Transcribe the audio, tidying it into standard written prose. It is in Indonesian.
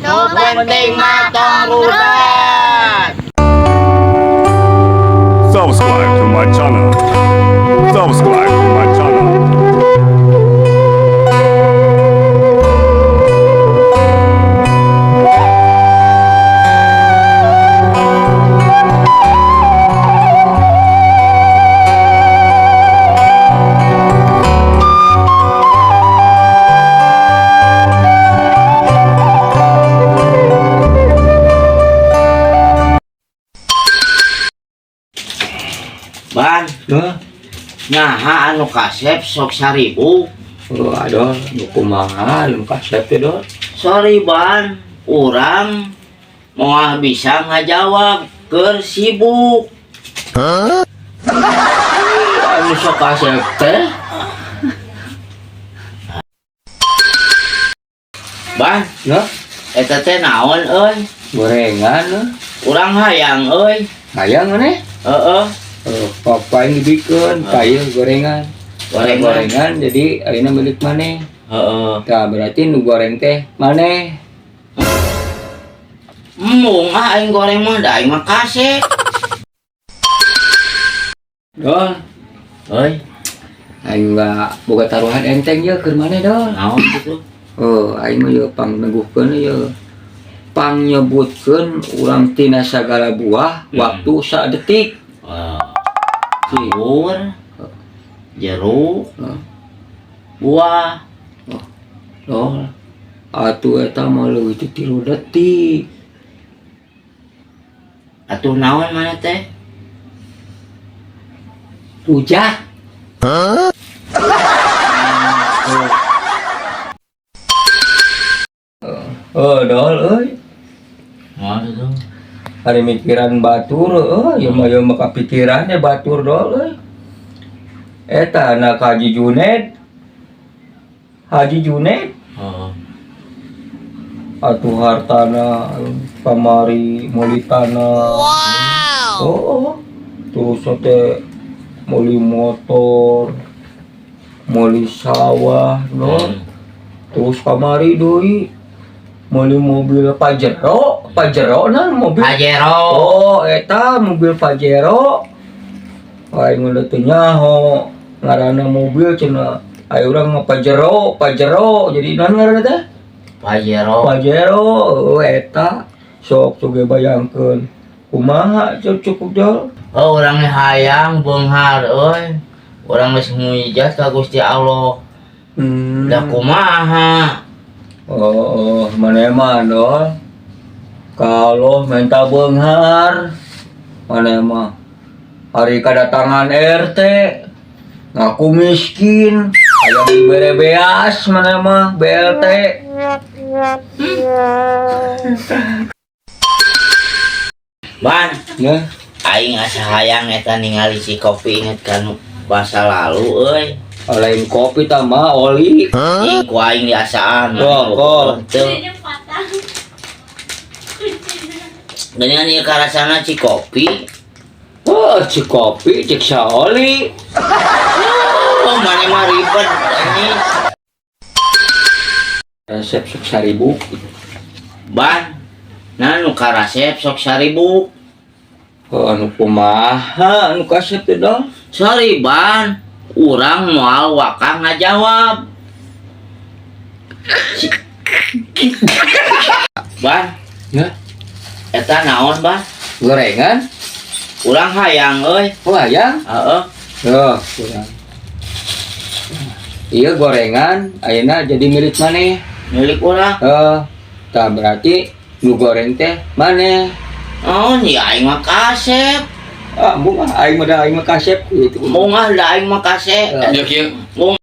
Nu penting mah tong rudat. Subscribe to my channel. Subscribe to my channel. Ban, nyaha anu kasep sok 1000. Aduh, nu kumaha nu kasep teh dot. Sorry Ban, urang moal bisa ngajawab keur sibuk. Anu sok kasep teh. Ban, Nah, eta teh naon euy? gorengan nah. Urang hayang euy. Hayang maneh. Heeh. Papa yang dibikeun kayu gorengan. Gorengan. Gorengan jadi ayeuna milik maneh. Heeh. Tah berarti nu goreng teh maneh. Mung aing goreng mah da aing mah kasep. Dol, Euy, aing mah boga taruhan enteng ye keur maneh dol. naon kitu? Aing mah ye pangneguhkeun ye. Pangnyebutkeun urang tina sagala buah waktu sadetik. Sayur, jeruk, Nah, buah. dol. Atuh eta mah leuwih ti 3 detik. Atuh naon mana teh? Rujak. Dol euy. Naon itu? Hari mikiran batur ieu mah kapikiran ya batur dol euy. Eta anak Haji Junaid. Haji Junaid Heeh. atuh hartana kamari mulitana. Terus teh meuli motor, meuli sawah, no. Terus kamari deui meuli mobil Pajero nah mobil. Pajero. Eta mobil Pajero. Aing udah teu nyaho ngaranna mobil cenah. Aya urang mah Pajero. Jadi naon ngaranna teh? Pajero. Pajero. Eta sok coba bayangkeun. Kumaha cukup jol? Urang nih hayang beunghar euy. Urang geus ngujat ka Gusti Allah. Da kumaha? Maneh mah dol. Kalau minta beunghar, maneh mah hari kedatangan RT ngaku miskin, aya dibere beas maneh mah BLT. Ban, Ya, aing asa hayang eta ningali si kopi inget kan masa lalu euy. lain kopi tah mah oli. Ing ku aing diasaan. Kok. Dengan ieu karasana ci kopi. Cik kopi, cik saoli. Mane mah ribet anjing. Resep sok 1000. Ban, nah nu karasep sok 1000. Anu kumaha anu kasep teh dong? Sorry Ban, urang moal wakah ngajawab. Ban, Ya, eta naon Ban? gorengan. Urang hayang euy. Hayang. Heeh. Kurang. Iya gorengan, ayeuna jadi milik maneh. Milik urang. Tah berarti nu goreng teh maneh. Oh, nya aing mah kasep. Mungah aing mah kasep gitu. Mungah da aing mah kasep. Ya kieu. Mung